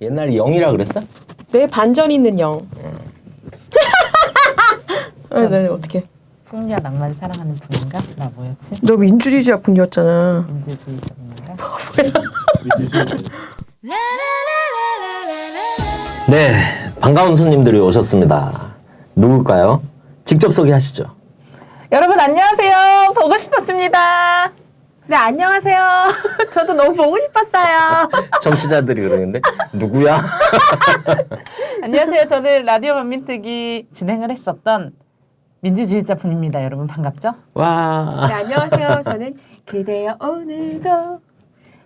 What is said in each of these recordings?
옛날에 영이라 그랬어? 네, 반전 있는 영. 네, 어떻게? 풍류와 낭만 사랑하는 분인가? 나 뭐였지? 너 민주주의자 분이었잖아. 민주주의자 분인가? 네, 반가운 손님들이 오셨습니다. 누굴까요? 직접 소개하시죠. 여러분 안녕하세요. 보고 싶었습니다. 네, 안녕하세요. 저도 너무 보고 싶었어요. 정치자들이 그러는데 누구야? 안녕하세요. 저는 라디오 만민특위 진행을 했었던 민주주의자 분입니다. 여러분 반갑죠? 와. 네, 안녕하세요. 저는 그대여 오늘도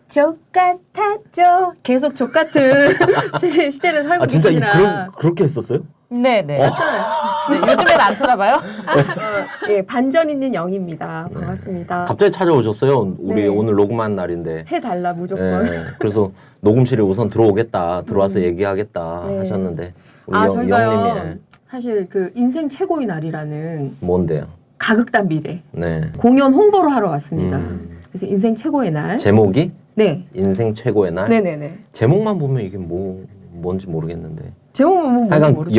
족같았죠. 계속 족같은 시대를 살고 진짜 계시느라. 그렇게 했었어요? 네네. 네, 요즘엔 안 쓰나봐요? 예, 반전 있는 영입니다. 반갑습니다. 갑자기 찾아오셨어요. 우리 네. 오늘 녹음한 날인데. 해달라 무조건. 네, 그래서 녹음실에 우선 들어오겠다, 들어와서 얘기하겠다 네. 하셨는데 우리 저희가요. 영님이 사실 그 인생 최고의 날이라는 뭔데요? 가극단 미래 네. 공연 홍보를 하러 왔습니다. 음. 그래서 인생 최고의 날. 제목이 네. 인생 최고의 날. 네네네. 제목만 보면 이게 뭔지 모르겠는데. 제목은 뭔지 하여간 모르죠.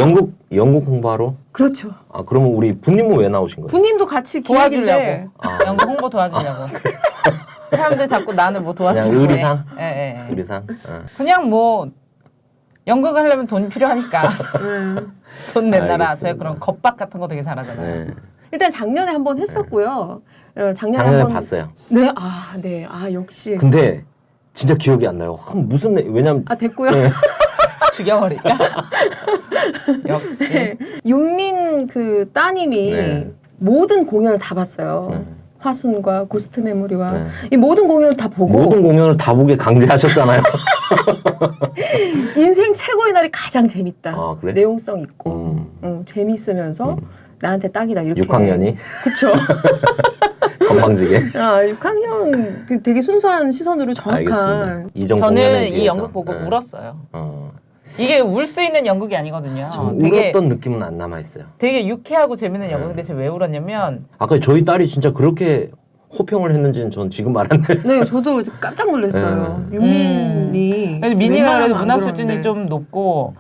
영국 홍보하러. 그렇죠. 그러면 우리 부님은 왜 나오신 거예요? 부님도 같이 기획인데. 도와주려고. 연구 홍보 도와주려고. 사람들 자꾸 나는 뭐 도와주려고 그냥 해. 의리상? 예. 의리상. 그냥 뭐 연극을 하려면 돈이 필요하니까 돈 내놔라. 알겠습니다. 저희 그런 겁박 같은 거 되게 잘하잖아요. 네. 일단 작년에 한번 했었고요. 작년에 작년에 한번 봤어요. 네, 네, 역시. 근데 진짜 기억이 안 나요. 왜냐면 됐고요. 네. 죽여버릴까? 역시. 네. 윤민 그 따님이 네. 모든 공연을 다 봤어요. 네. 화순과 고스트 메모리와 네. 이 모든 공연을 다 보고 모든 공연을 다 보게 강제하셨잖아요. 인생 최고의 날이 가장 재밌다. 그래? 내용성 있고 재밌으면서 나한테 딱이다 이렇게. 6학년이 그쵸. 건방지게. 6학년 그 되게 순수한 시선으로 알겠습니다. 정확한. 이전 저는 공연을 이 위해서. 연극 보고 네. 울었어요. 어. 이게 울 수 있는 연극이 아니거든요. 전 되게 울었던 느낌은 안 남아 있어요. 되게 유쾌하고 재밌는 연극인데 제가 왜 울었냐면 아까 저희 딸이 진짜 그렇게 호평을 했는지는 전 지금 알았네. 네, 저도 깜짝 놀랐어요. 윤민이. 그래서 미니가 웬만하면 그래도 안 문화 그러는데. 수준이 좀 높고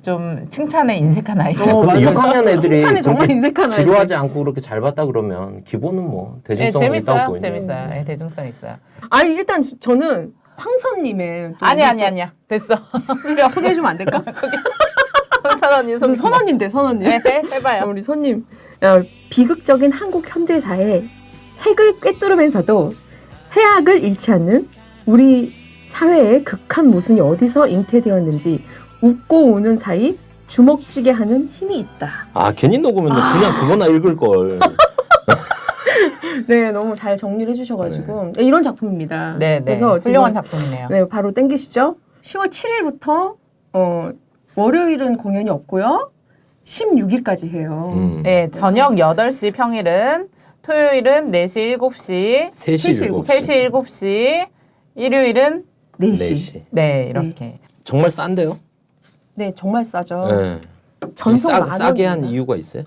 좀 칭찬에 인색한 아이죠. 근데 맞아요. 6학년 애들이 칭찬이 정말 그렇게 인색한 지루하지 않고 그렇게 잘 봤다 그러면 기본은 뭐 대중성이 있다고 재밌어요. 보이네요. 재밌어요. 네, 대중성 있어요. 아니 일단 저는 황선님의 또 아니야. 됐어. 필요 소개해주면 안 될까? 선 언니 소개. 선언인데 선언님. 네, 해봐요. 우리 선님. 비극적인 한국 현대사에 핵을 꿰뚫으면서도 해악을 잃지 않는 우리 사회의 극한 모순이 어디서 잉태되었는지 웃고 우는 사이 주먹쥐게 하는 힘이 있다. 괜히 녹으면 그냥 그거나 읽을 걸. 네, 너무 잘 정리를 해주셔가지고 이런 작품입니다. 네. 그래서 훌륭한 지금, 작품이네요. 네, 바로 땡기시죠. 10월 7일부터 월요일은 공연이 없고요. 16일까지 해요. 네, 저녁 8시 평일은 토요일은 4시 7시 3시 7시. 3시 7시 일요일은 4시. 네, 이렇게. 정말 싼데요? 네, 정말 싸죠. 네. 전속 만 싸게 한 원입니다. 이유가 있어요?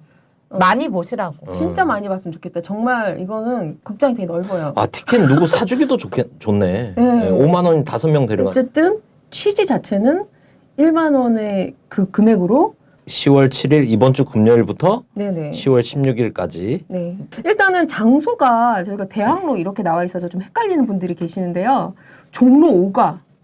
많이 보시라고. 진짜 많이 봤으면 좋겠다. 정말 이거는 극장이 되게 넓어요. 티켓 누구 사주기도 좋네. 네. 5만 원 5명 데려가. 어쨌든 취지 자체는 1만 원의 그 금액으로 10월 7일 이번 주 금요일부터 네네. 10월 16일까지. 네. 일단은 장소가 저희가 대학로 이렇게 나와 있어서 좀 헷갈리는 분들이 계시는데요. 종로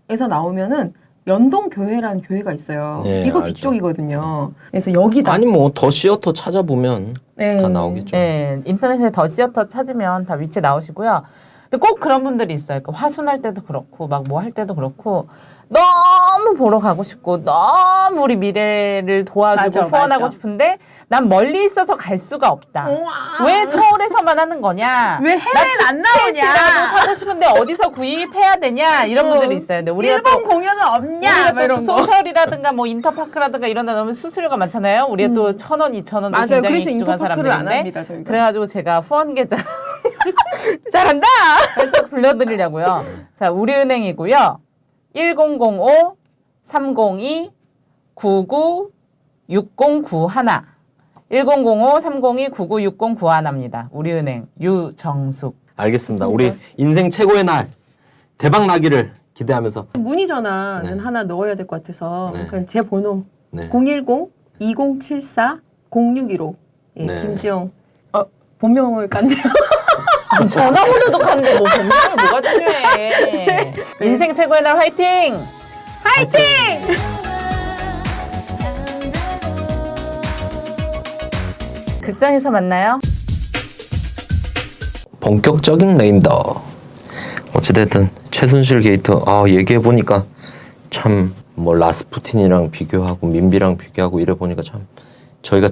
5가에서 나오면은 연동교회라는 교회가 있어요. 네, 이거 알죠. 뒤쪽이거든요. 그래서 여기다. 아니 뭐 더 시어터 찾아보면 네. 다 나오겠죠. 네, 인터넷에 더 시어터 찾으면 다 위치 나오시고요. 근데 꼭 그런 분들이 있어요. 그 화순할 때도 그렇고 막 뭐 할 때도 그렇고 너무 보러 가고 싶고 너무 우리 미래를 도와주고 맞아, 후원하고 맞아. 싶은데 난 멀리 있어서 갈 수가 없다. 왜 서울에서만 하는 거냐? 왜 해외는 안 티켓이라도 사고 싶은데 어디서 구입해야 되냐? 이런 분들이 있어요. 근데 우리가 일본 또 공연은 없냐? 막 우리가 또 이런 거. 소셜이라든가 뭐 인터파크라든가 이런 데 넣으면 수수료가 많잖아요. 우리가 또 1,000원, 2,000원도 맞아요. 굉장히 그래서 귀중한 인터파크를 안 사람들인데 합니다. 저희가. 그래가지고 제가 후원 계좌 잘한다. 살짝 불러드리려고요. 자, 우리은행이고요. 1005-302-996091 1005-302-996091입니다. 우리은행 유정숙. 알겠습니다. 우리 인생 최고의 날 대박 나기를 기대하면서 문의 전화는 네. 하나 넣어야 될 것 같아서 네. 그러니까 제 번호 네. 010-2074-0615 예, 네. 김지영 본명을 깠네요. 전화번호도 갔는데 뭐 본명이 뭐가 중요해. 인생 최고의 날 화이팅! 극장에서 만나요. 본격적인 레임덕. 어찌됐든 최순실 게이트 얘기해보니까 참 뭐 라스푸틴이랑 비교하고 민비랑 비교하고 이래 보니까 참 저희가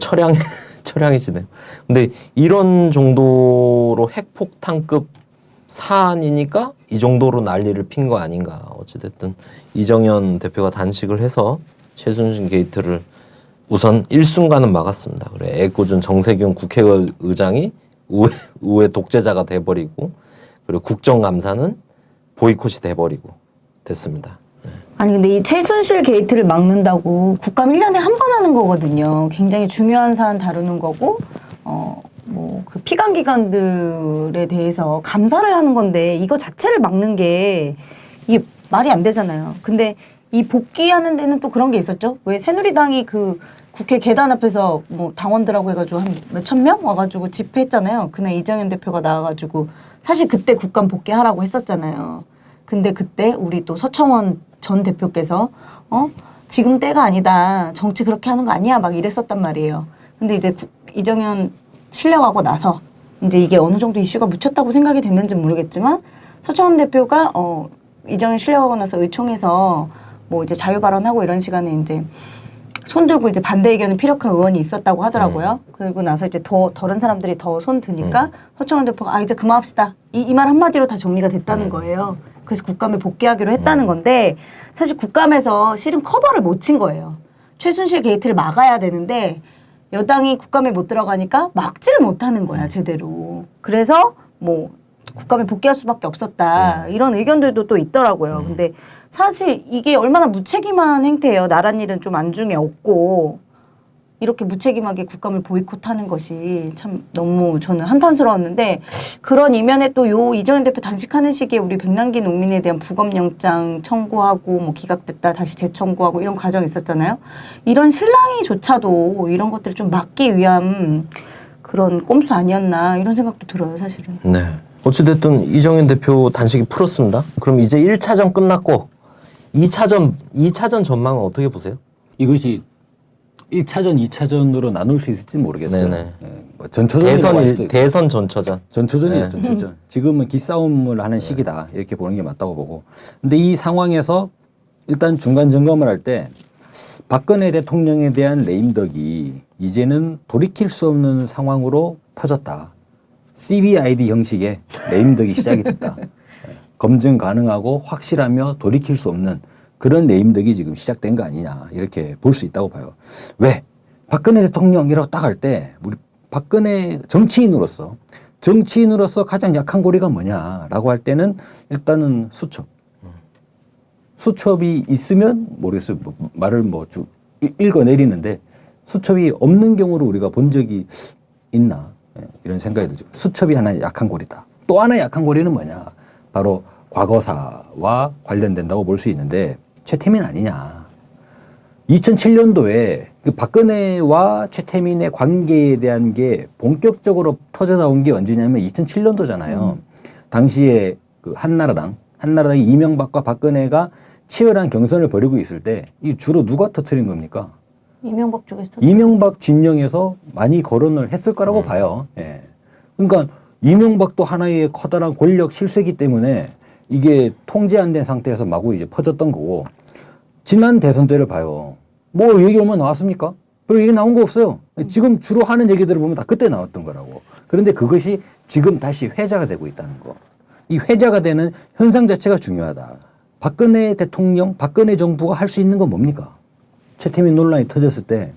처량해지네요. 근데 이런 정도로 핵폭탄급 사안이니까 이 정도로 난리를 핀 거 아닌가. 어찌됐든 이정현 대표가 단식을 해서 최순실 게이트를 우선 일순간은 막았습니다. 그래 애꿎은 정세균 국회의장이 우회 독재자가 돼버리고 그리고 국정감사는 보이콧이 돼버리고 됐습니다. 아니 근데 이 최순실 게이트를 막는다고 국감 1년에 한 번 하는 거거든요. 굉장히 중요한 사안 다루는 거고 뭐 그 피감기관들에 대해서 감사를 하는 건데 이거 자체를 막는 게 이게 말이 안 되잖아요. 근데 이 복귀하는 데는 또 그런 게 있었죠. 왜 새누리당이 그 국회 계단 앞에서 뭐 당원들하고 해가지고 한 몇천 명 와가지고 집회했잖아요. 그날 이정현 대표가 나와가지고 사실 그때 국감 복귀하라고 했었잖아요. 근데 그때 우리 또 서청원 전 대표께서 지금 때가 아니다. 정치 그렇게 하는 거 아니야. 막 이랬었단 말이에요. 근데 이제 이정현 실려가고 나서 이제 이게 어느 정도 이슈가 묻혔다고 생각이 됐는지 모르겠지만 서청원 대표가 이정현 실려가고 나서 의총에서 뭐 이제 자유 발언하고 이런 시간에 이제 손 들고 이제 반대 의견을 피력한 의원이 있었다고 하더라고요. 그리고 나서 이제 다른 사람들이 더 손 드니까 서청원 대표가 이제 그만합시다. 이 말 한마디로 다 정리가 됐다는 거예요. 그래서 국감에 복귀하기로 했다는 건데 사실 국감에서 실은 커버를 못 친 거예요. 최순실 게이트를 막아야 되는데 여당이 국감에 못 들어가니까 막지를 못하는 거야 제대로. 그래서 뭐 국감에 복귀할 수밖에 없었다 이런 의견들도 또 있더라고요. 근데 사실 이게 얼마나 무책임한 행태예요. 나란 일은 좀 안중에 없고 이렇게 무책임하게 국감을 보이콧하는 것이 참 너무 저는 한탄스러웠는데 그런 이면에 또 이정현 대표 단식하는 시기에 우리 백남기 농민에 대한 부검영장 청구하고 뭐 기각됐다 다시 재청구하고 이런 과정이 있었잖아요. 이런 실랑이조차도 이런 것들을 좀 막기 위한 그런 꼼수 아니었나 이런 생각도 들어요 사실은. 네. 어찌됐든 이정현 대표 단식이 풀었습니다. 그럼 이제 1차전 끝났고 2차전 전망은 어떻게 보세요? 이것이 1차전, 2차전으로 나눌 수 있을지 모르겠어요. 네네. 뭐 전초전이 대선 전처전. 전초전이에요. 네. 전초전. 지금은 기싸움을 하는 시기다 이렇게 보는 게 맞다고 보고. 근데 이 상황에서 일단 중간 점검을 할 때 박근혜 대통령에 대한 레임덕이 이제는 돌이킬 수 없는 상황으로 퍼졌다. CVID 형식의 레임덕이 시작이 됐다. 검증 가능하고 확실하며 돌이킬 수 없는 그런 레임덕이 지금 시작된 거 아니냐 이렇게 볼 수 있다고 봐요. 왜? 박근혜 대통령이라고 딱 할 때 우리 박근혜 정치인으로서 가장 약한 고리가 뭐냐라고 할 때는 일단은 수첩. 수첩이 있으면 모르겠어요. 말을 쭉 읽어내리는데 수첩이 없는 경우를 우리가 본 적이 있나 이런 생각이 들죠. 수첩이 하나의 약한 고리다. 또 하나의 약한 고리는 뭐냐? 바로 과거사와 관련된다고 볼 수 있는데 최태민 아니냐. 2007년도에 그 박근혜와 최태민의 관계에 대한 게 본격적으로 터져 나온 게 언제냐면 2007년도잖아요. 당시에 그 한나라당이 이명박과 박근혜가 치열한 경선을 벌이고 있을 때 이 주로 누가 터뜨린 겁니까? 이명박 쪽에서 이명박 진영에서 많이 거론을 했을 거라고 봐요. 예. 그러니까 이명박도 하나의 커다란 권력 실세기 때문에 이게 통제 안 된 상태에서 마구 이제 퍼졌던 거고 지난 대선 때를 봐요. 뭐 얘기 얼마 나왔습니까? 별 얘기 나온 거 없어요. 지금 주로 하는 얘기들을 보면 다 그때 나왔던 거라고. 그런데 그것이 지금 다시 회자가 되고 있다는 거. 이 회자가 되는 현상 자체가 중요하다. 박근혜 대통령, 박근혜 정부가 할 수 있는 건 뭡니까? 최태민 논란이 터졌을 때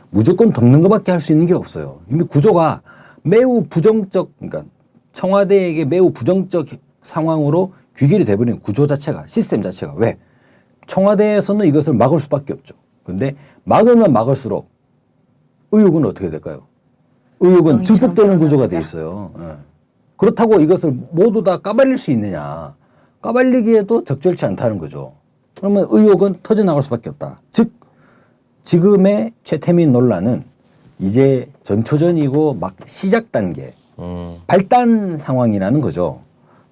무조건 덮는 것밖에 할 수 있는 게 없어요. 이미 구조가 매우 부정적, 그러니까 청와대에게 매우 부정적 상황으로 귀결이 돼버리는 구조 자체가, 시스템 자체가. 왜? 청와대에서는 이것을 막을 수밖에 없죠. 근데 막으면 막을수록 의혹은 어떻게 될까요? 의혹은 증폭되는 구조가 돼 있어요. 예. 그렇다고 이것을 모두 다 까발릴 수 있느냐? 까발리기에도 적절치 않다는 거죠. 그러면 의혹은 터져나갈 수밖에 없다. 즉 지금의 최태민 논란은 이제 전초전이고 막 시작 단계, 발단 상황이라는 거죠.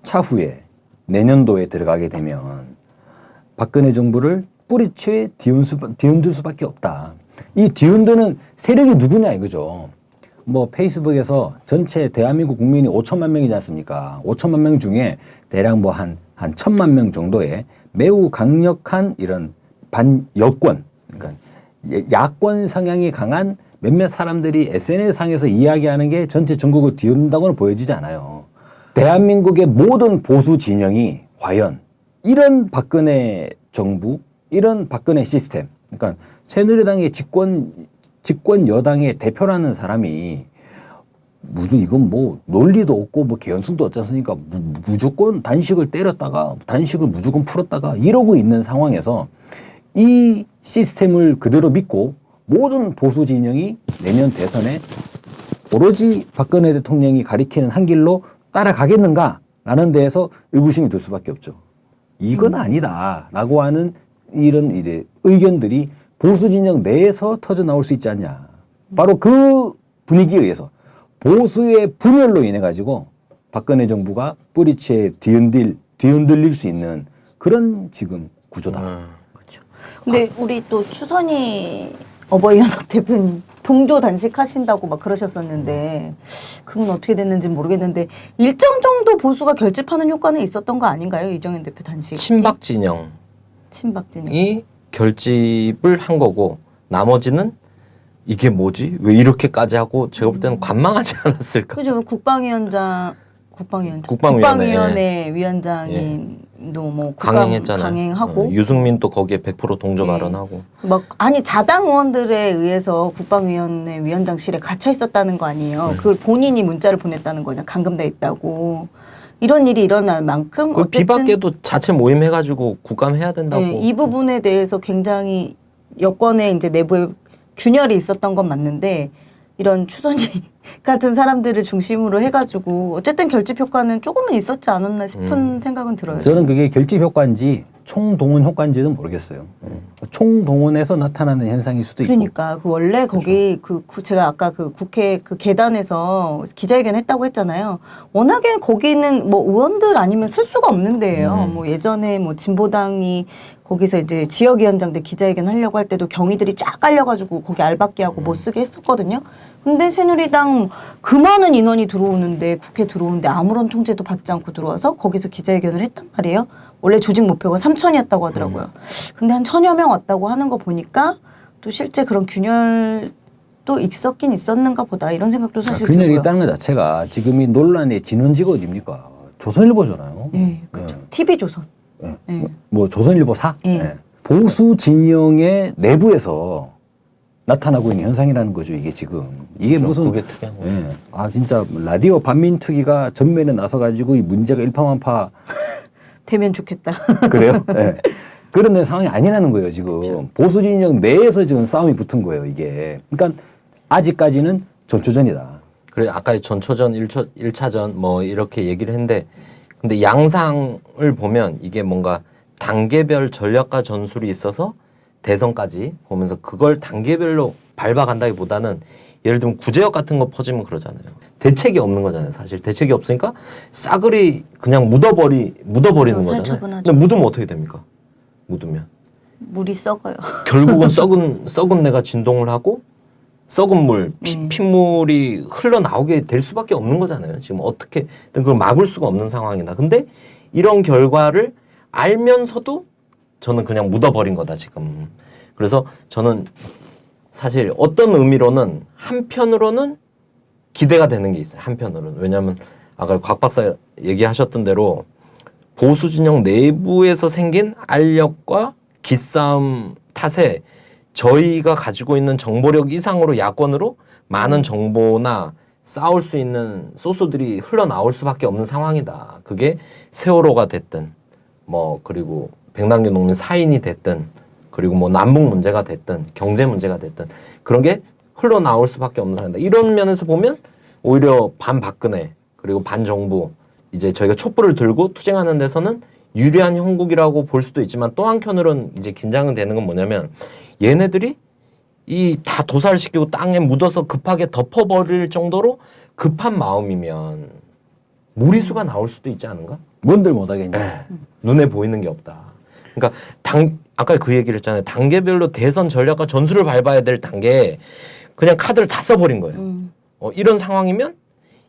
차후에 내년도에 들어가게 되면 박근혜 정부를 뿌리채 뒤흔들 수밖에 없다. 이 뒤흔드는 세력이 누구냐 이거죠. 뭐 페이스북에서 전체 대한민국 국민이 5천만 명이지 않습니까? 5천만 명 중에 대략 뭐 한 1,000만 명 정도의 매우 강력한 이런 반여권, 그러니까 야권 성향이 강한 몇몇 사람들이 SNS상에서 이야기하는 게 전체 전국을 뒤흔든다고는 보여지지 않아요. 대한민국의 모든 보수 진영이 과연 이런 박근혜 정부, 이런 박근혜 시스템, 그러니까 새누리당의 집권 여당의 대표라는 사람이 무슨 이건 뭐 논리도 없고 뭐 개연성도 없지 않습니까? 무조건 단식을 때렸다가 단식을 무조건 풀었다가 이러고 있는 상황에서 이 시스템을 그대로 믿고 모든 보수 진영이 내년 대선에 오로지 박근혜 대통령이 가리키는 한 길로 따라가겠는가라는 데에서 의구심이 들 수밖에 없죠. 이건 아니다라고 하는 이런 의견들이 보수 진영 내에서 터져 나올 수 있지 않냐. 바로 그 분위기에 의해서 보수의 분열로 인해 가지고 박근혜 정부가 뿌리채 뒤흔들릴 수 있는 그런 지금 구조다. 근데 우리 또 추선희 어버이연합 대표님 동조 단식하신다고 막 그러셨었는데 그건 어떻게 됐는지 모르겠는데 일정 정도 보수가 결집하는 효과는 있었던 거 아닌가요? 이정현 대표 단식. 친박 진영이 결집을 한 거고 나머지는 이게 뭐지? 왜 이렇게까지 하고 제가 볼 때는 관망하지 않았을까? 그죠? 국방위원회 위원장인도 뭐 강행했잖아요. 강행하고 유승민도 거기에 100% 동조 발언하고. 막 아니 자당 의원들에 의해서 국방위원회 위원장실에 갇혀 있었다는 거 아니에요? 그걸 본인이 문자를 보냈다는 거냐? 감금돼 있다고. 이런 일이 일어날 만큼 그 비박계도 자체 모임해가지고 국감해야 된다고. 네, 이 부분에 대해서 굉장히 여권의 이제 내부에 균열이 있었던 건 맞는데 이런 추선희 같은 사람들을 중심으로 해가지고 어쨌든 결집 효과는 조금은 있었지 않았나 싶은 생각은 들어요. 저는 그게 결집 효과인지 총동원 효과인지는 모르겠어요. 총동원에서 나타나는 현상일 수도 있고. 그러니까 그 원래 거기 제가 아까 그 국회 그 계단에서 기자회견 했다고 했잖아요. 워낙에 거기는 뭐 의원들 아니면 쓸 수가 없는 데예요. 뭐 예전에 뭐 진보당이 거기서 이제 지역위원장들 기자회견 하려고 할 때도 경위들이 쫙 깔려가지고 거기 알박기 하고 못 쓰게 했었거든요. 근데 새누리당 그 많은 인원이 들어오는데 국회 들어오는데 아무런 통제도 받지 않고 들어와서 거기서 기자회견을 했단 말이에요. 원래 조직 목표가 3,000이었다고 하더라고요. 근데 한 1,000여 명 왔다고 하는 거 보니까 또 실제 그런 균열도 있었긴 있었는가 보다 이런 생각도 사실 균열이 들고요. 있다는 것 자체가 지금 이 논란의 진원지가 어디입니까? 조선일보잖아요. 네, 그렇죠. TV조선. 네. 네. 뭐 조선일보사? 네. 네. 보수 진영의 내부에서 나타나고 있는 현상이라는 거죠. 이게 지금 이게 무슨 그게 특이한 거예요. 예. 아 진짜 라디오 반민특위가 전면에 나서가지고 이 문제가 일파만파 되면 좋겠다. 그래요? 예. 그런 상황이 아니라는 거예요. 지금 그렇죠. 보수 진영 내에서 지금 싸움이 붙은 거예요. 이게 그러니까 아직까지는 전초전이다. 그래 아까 전초전, 1차전 뭐 이렇게 얘기를 했는데 근데 양상을 보면 이게 뭔가 단계별 전략과 전술이 있어서 대선까지 보면서 그걸 단계별로 밟아간다기보다는 예를 들면 구제역 같은 거 퍼지면 그러잖아요. 대책이 없는 거잖아요. 사실 대책이 없으니까 싸그리 그냥 묻어버리는 그렇죠. 거잖아요. 살처분하죠. 근데 묻으면 어떻게 됩니까? 묻으면 물이 썩어요. 결국은 썩은 내가 진동을 하고 썩은 물, 핏물이 흘러나오게 될 수밖에 없는 거잖아요. 지금 어떻게든 그걸 막을 수가 없는 상황이다. 근데 이런 결과를 알면서도 저는 그냥 묻어버린 거다, 지금. 그래서 저는 사실 어떤 의미로는 한편으로는 기대가 되는 게 있어요. 한편으로는. 왜냐하면 아까 곽 박사 얘기하셨던 대로 보수 진영 내부에서 생긴 알력과 기싸움 탓에 저희가 가지고 있는 정보력 이상으로 야권으로 많은 정보나 싸울 수 있는 소스들이 흘러나올 수밖에 없는 상황이다. 그게 세월호가 됐든 뭐 그리고 백남기 농민 사인이 됐든 그리고 뭐 남북 문제가 됐든 경제 문제가 됐든 그런 게 흘러나올 수밖에 없는 상황이다. 이런 면에서 보면 오히려 반박근혜 그리고 반정부 이제 저희가 촛불을 들고 투쟁하는 데서는 유리한 형국이라고 볼 수도 있지만 또 한편으로는 이제 긴장은 되는 건 뭐냐면 얘네들이 이 다 도살시키고 땅에 묻어서 급하게 덮어버릴 정도로 급한 마음이면 무리수가 나올 수도 있지 않은가? 뭔들 못하겠냐. 네. 눈에 보이는 게 없다. 그러니까 아까 그 얘기를 했잖아요. 단계별로 대선 전략과 전술을 밟아야 될 단계에 그냥 카드를 다 써버린 거예요. 이런 상황이면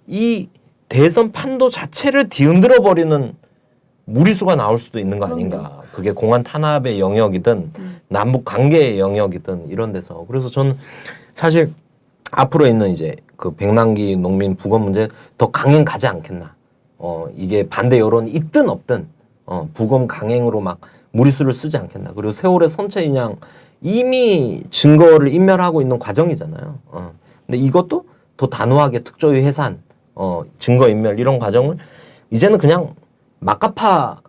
이 대선 판도 자체를 뒤흔들어 버리는 무리수가 나올 수도 있는 거 아닌가. 그게 공안 탄압의 영역이든 남북 관계의 영역이든 이런 데서. 그래서 저는 사실 앞으로 있는 이제 그 백남기 농민 부검 문제 더 강행 가지 않겠나. 이게 반대 여론이 있든 없든 부검 강행으로 막 무리수를 쓰지 않겠나. 그리고 세월의 선체 인양 이미 증거를 인멸하고 있는 과정이잖아요. 근데 이것도 더 단호하게 특조위 해산, 증거 인멸 이런 과정을 이제는 그냥 막가파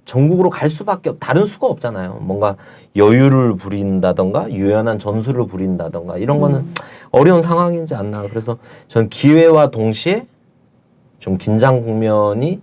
전국으로 갈 수밖에 다른 수가 없잖아요. 뭔가 여유를 부린다던가 유연한 전술을 부린다던가 이런 거는 어려운 상황이지 않나. 그래서 전 기회와 동시에 좀 긴장 국면이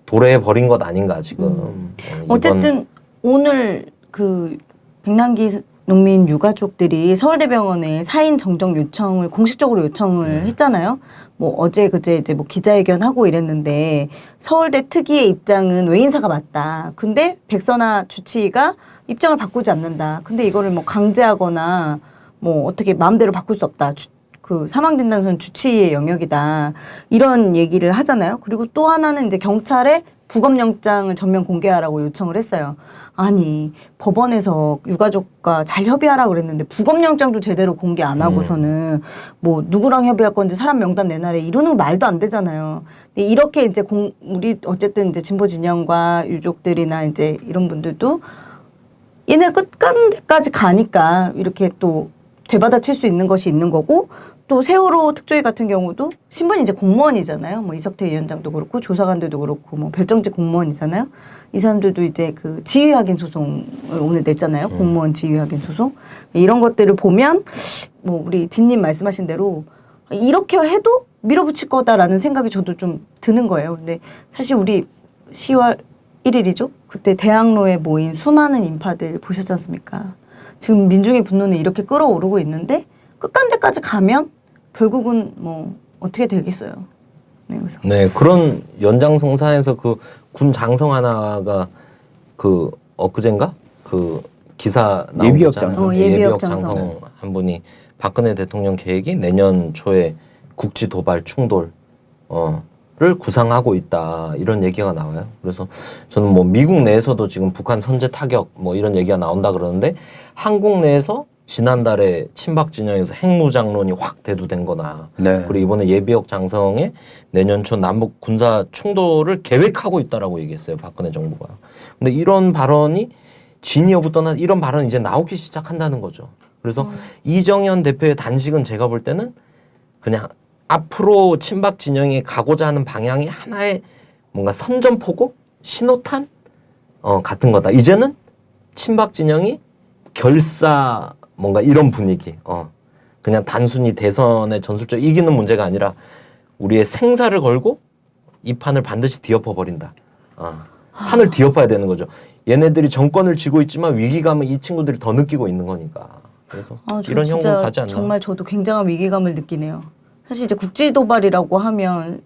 도래해 버린 것 아닌가 지금. 어쨌든 오늘 그 백남기 농민 유가족들이 서울대병원에 사인 정정 요청을 공식적으로 요청을 했잖아요. 뭐 어제 그제 이제 뭐 기자회견 하고 이랬는데 서울대 특위의 입장은 외인사가 맞다. 근데 백선아 주치의가 입장을 바꾸지 않는다. 근데 이거를 뭐 강제하거나 뭐 어떻게 마음대로 바꿀 수 없다. 그 사망 진단서는 주치의의 영역이다. 이런 얘기를 하잖아요. 그리고 또 하나는 이제 경찰에 부검영장을 전면 공개하라고 요청을 했어요. 아니 법원에서 유가족과 잘 협의하라고 그랬는데 부검영장도 제대로 공개 안 하고서는 뭐 누구랑 협의할 건지 사람 명단 내놔래 이러는 거 말도 안 되잖아요. 근데 이렇게 이제 우리 어쨌든 이제 진보 진영과 유족들이나 이제 이런 분들도 얘네 끝까지 가니까 이렇게 또 되받아칠 수 있는 것이 있는 거고 또 세월호 특조위 같은 경우도 신분이 이제 공무원이잖아요. 뭐 이석태 위원장도 그렇고 조사관들도 그렇고 뭐 별정직 공무원이잖아요. 이 사람들도 이제 그 지휘 확인 소송을 오늘 냈잖아요. 공무원 지휘 확인 소송. 이런 것들을 보면 뭐 우리 진님 말씀하신 대로 이렇게 해도 밀어붙일 거다라는 생각이 저도 좀 드는 거예요. 근데 사실 우리 10월 1일이죠. 그때 대학로에 모인 수많은 인파들 보셨지 않습니까? 지금 민중의 분노는 이렇게 끌어오르고 있는데 끝간데까지 가면 결국은 뭐 어떻게 되겠어요. 네, 그래서. 네, 그런 연장성사에서 그 군 장성 하나가 그 엊그젠가 그 기사 나온 예비역 거잖아요. 장성. 예비역 장성. 장성 한 분이 박근혜 대통령 계획이 내년 초에 국지 도발 충돌 를 구상하고 있다 이런 얘기가 나와요. 그래서 저는 뭐 미국 내에서도 지금 북한 선제 타격 뭐 이런 얘기가 나온다 그러는데 한국 내에서 지난달에 친박 진영에서 핵무장론이 확 대두된 거나 네. 그리고 이번에 예비역 장성에 내년 초 남북 군사 충돌을 계획하고 있다라고 얘기했어요. 박근혜 정부가. 근데 이런 발언이 진위 여부 떠나 이런 발언이 이제 나오기 시작한다는 거죠. 그래서 이정현 대표의 단식은 제가 볼 때는 그냥 앞으로 친박 진영이 가고자 하는 방향이 하나의 뭔가 선전포고 신호탄 같은 거다. 이제는 친박 진영이 결사 뭔가 이런 분위기. 그냥 단순히 대선의 전술적 이기는 문제가 아니라 우리의 생사를 걸고 이 판을 반드시 뒤엎어 버린다. 판을 뒤엎어야 되는 거죠. 얘네들이 정권을 쥐고 있지만 위기감은 이 친구들이 더 느끼고 있는 거니까. 그래서 이런 형국 가지 않나. 정말 저도 굉장한 위기감을 느끼네요. 사실 이제 국지 도발이라고 하면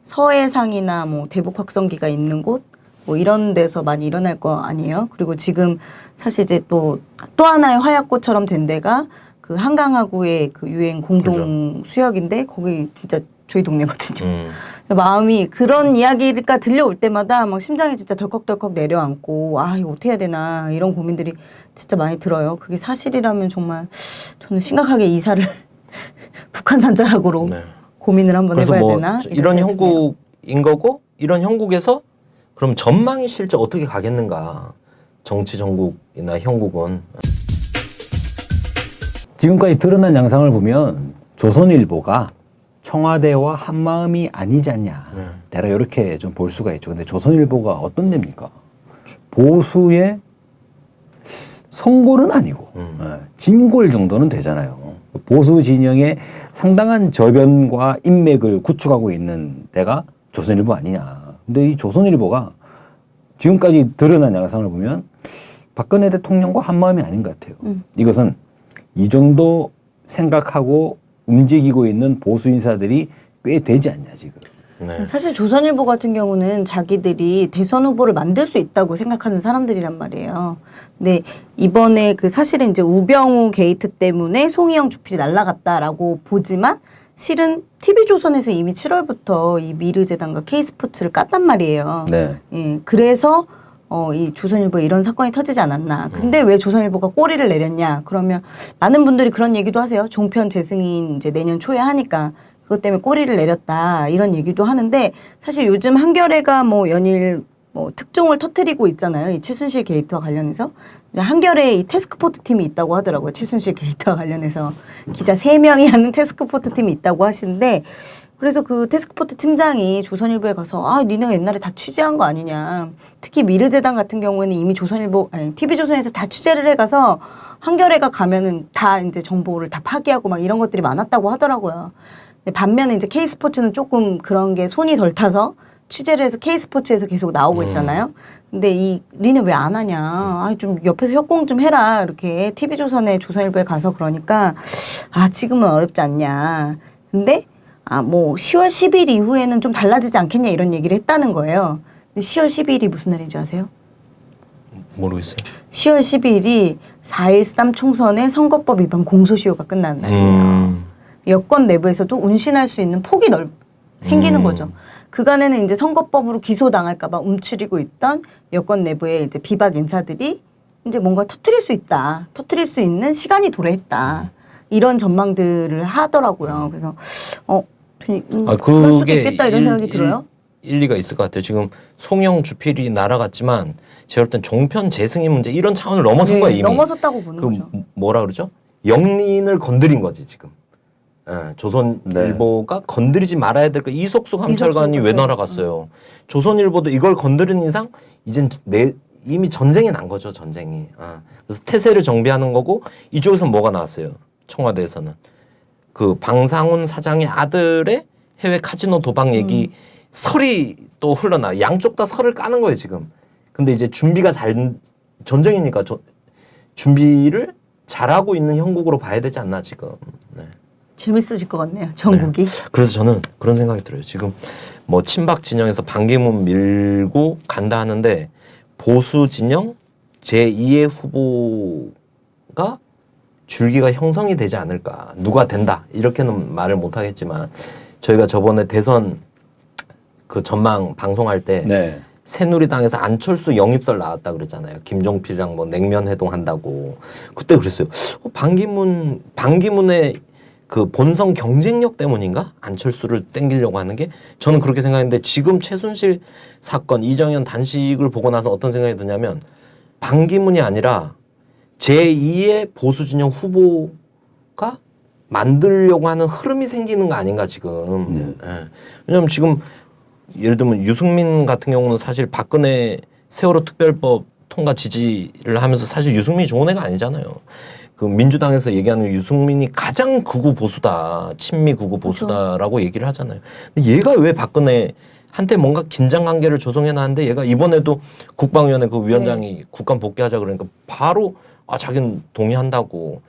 서해상이나 뭐 대북 확성기가 있는 곳 뭐 이런 데서 많이 일어날 거 아니에요. 그리고 지금 사실 이제 또 하나의 화약고처럼 된 데가 그 한강하구의 그 유엔 공동 수역인데 거기 진짜 저희 동네거든요. 마음이 그런 이야기가 들려올 때마다 막 심장이 진짜 덜컥덜컥 내려앉고 아 이거 어떻게 해야 되나 이런 고민들이 진짜 많이 들어요. 그게 사실이라면 정말 저는 심각하게 이사를 북한 산자락으로 네. 고민을 한번 그래서 해봐야 뭐 되나 이런 생각이 드네요. 형국인 거고 이런 형국에서 그럼 전망이 실제 어떻게 가겠는가? 정치 정국이나 형국은 지금까지 드러난 양상을 보면 조선일보가 청와대와 한마음이 아니지 않냐. 대략 이렇게 좀 볼 수가 있죠. 근데 조선일보가 어떤 데입니까? 보수의 성골은 아니고 진골 정도는 되잖아요. 보수 진영의 상당한 저변과 인맥을 구축하고 있는 데가 조선일보 아니냐. 근데 이 조선일보가 지금까지 드러난 양상을 보면 박근혜 대통령과 한 마음이 아닌 것 같아요. 이것은 이 정도 생각하고 움직이고 있는 보수 인사들이 꽤 되지 않냐 지금. 네. 사실 조선일보 같은 경우는 자기들이 대선 후보를 만들 수 있다고 생각하는 사람들이란 말이에요. 근데 이번에 그 사실은 이제 우병우 게이트 때문에 송희영 주필이 날아갔다라고 보지만 실은 TV조선에서 이미 7월부터 이 미르재단과 K스포츠를 깠단 말이에요. 네. 예, 그래서 이 조선일보에 이런 사건이 터지지 않았나. 근데 왜 조선일보가 꼬리를 내렸냐? 그러면 많은 분들이 그런 얘기도 하세요. 종편 재승인 이제 내년 초에 하니까 그것 때문에 꼬리를 내렸다 이런 얘기도 하는데 사실 요즘 한겨레가 뭐 연일 뭐 특종을 터뜨리고 있잖아요. 이 최순실 게이트와 관련해서 이제 한겨레에 이 태스크포트 팀이 있다고 하더라고요. 최순실 게이트와 관련해서 기자 3명이 하는 태스크포트 팀이 있다고 하시는데 그래서 그 태스크포트 팀장이 조선일보에 가서 아 니네가 옛날에 다 취재한 거 아니냐. 특히 미르재단 같은 경우에는 이미 조선일보 아니 TV조선에서 다 취재를 해가서 한겨레가 가면은 다 이제 정보를 다 파기하고 막 이런 것들이 많았다고 하더라고요. 근데 반면에 이제 K스포츠는 조금 그런 게 손이 덜 타서 취재를 해서 K스포츠에서 계속 나오고 있잖아요. 근데 이 니네 왜 안 하냐. 아, 좀 옆에서 협공 좀 해라. 이렇게 TV조선에 조선일보에 가서 그러니까 아 지금은 어렵지 않냐. 근데 아, 뭐 10월 10일 이후에는 좀 달라지지 않겠냐 이런 얘기를 했다는 거예요. 근데 10월 12일이 무슨 날인지 아세요? 모르겠어요. 10월 12일이 4.13 총선의 선거법 위반 공소시효가 끝나는 날이에요. 여권 내부에서도 운신할 수 있는 폭이 생기는 거죠. 그간에는 이제 선거법으로 기소당할까 봐 움츠리고 있던 여권 내부의 이제 비박 인사들이 이제 뭔가 터트릴 수 있다. 터트릴 수 있는 시간이 도래했다. 이런 전망들을 하더라고요. 그래서 그럴 수도 있겠다 이런 생각이 들어요. 일리가 있을 것 같아요. 지금 송영 주필이 날아갔지만 제가 볼 땐 종편 재승인 문제 이런 차원을 넘어선 거예요. 이미. 넘어섰다고 보는 그 거죠. 뭐라 그러죠? 영린을 건드린 거지 지금. 예, 조선일보가 건드리지 말아야 될 거 이석수 감찰관이 왜 날아갔어요? 조선일보도 이걸 건드린 이상 이젠 이미 전쟁이 난 거죠. 전쟁이. 그래서 태세를 정비하는 거고 이쪽에서 뭐가 나왔어요? 청와대에서는 그 방상훈 사장의 아들의 해외 카지노 도박 얘기 설이 또 흘러나. 양쪽 다 설을 까는 거예요 지금. 근데 이제 준비가 전쟁이니까 준비를 잘하고 있는 형국으로 봐야 되지 않나 지금. 네. 재밌어질 것 같네요. 전국이. 네. 그래서 저는 그런 생각이 들어요. 지금 뭐 친박 진영에서 반기문 밀고 간다 하는데 보수 진영 제2의 후보가 줄기가 형성이 되지 않을까. 누가 된다 이렇게는 말을 못 하겠지만 저희가 저번에 대선 그 전망 방송할 때 네. 새누리당에서 안철수 영입설 나왔다 그랬잖아요. 김종필이랑 뭐 냉면 회동한다고. 그때 그랬어요. 반기문의 그 본성 경쟁력 때문인가? 안철수를 땡기려고 하는 게 저는 그렇게 생각했는데 지금 최순실 사건 이정현 단식을 보고 나서 어떤 생각이 드냐면 반기문이 아니라 제2의 보수 진영 후보가 만들려고 하는 흐름이 생기는 거 아닌가 지금. 예. 왜냐면 지금 예를 들면 유승민 같은 경우는 사실 박근혜 세월호 특별법 통과 지지를 하면서 사실 유승민이 좋은 애가 아니잖아요. 그 민주당에서 얘기하는 유승민이 가장 극우 보수다, 친미 극우 보수다라고 얘기를 하잖아요. 근데 얘가 왜 박근혜 한때 뭔가 긴장 관계를 조성해 놨는데 얘가 이번에도 국방위원회 그 위원장이 국감 복귀하자 그러니까 바로 자기는 동의한다고.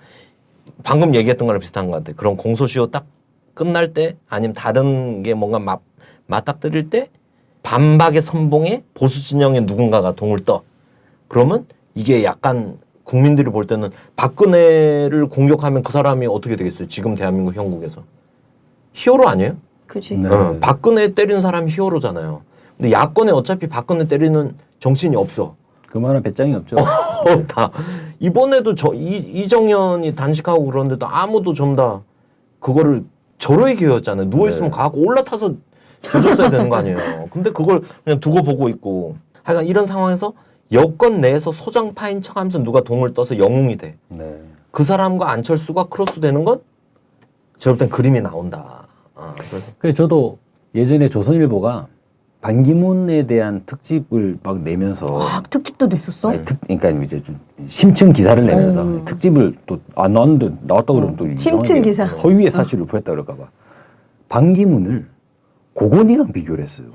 방금 얘기했던 거랑 비슷한 것 같아. 그런 공소시효 딱 끝날 때 아니면 다른 게 뭔가 맞닥뜨릴 때 반박의 선봉에 보수 진영의 누군가가 동을 떠. 그러면 이게 약간 국민들이 볼 때는 박근혜를 공격하면 그 사람이 어떻게 되겠어요? 지금 대한민국 형국에서. 히어로 아니에요? 그치. 네. 박근혜 때리는 사람이 히어로잖아요. 근데 야권에 어차피 박근혜 때리는 정치인이 없어. 그만한 배짱이 없죠. 다. 이번에도 이정현이 단식하고 그러는데도 아무도 좀 다 그거를 저러게 기였잖아요. 누워있으면 네. 가고 올라타서 조졌어야 되는 거 아니에요. 근데 그걸 그냥 두고 보고 있고. 하여간 이런 상황에서 여권 내에서 소장파인 척하면서 누가 동을 떠서 영웅이 돼. 네. 그 사람과 안철수가 크로스 되는 건 제가 볼 땐 그림이 나온다. 그래서 저도 예전에 조선일보가 반기문에 대한 특집을 막 내면서 특집도 냈었어? 아니, 그러니까 이제 좀 심층 기사를 내면서 특집을 또 나왔다 그러면 또 심층 이상하게 기사. 허위의 사실을 보였다 그럴까 봐. 반기문을 고건이랑 비교를 했어요.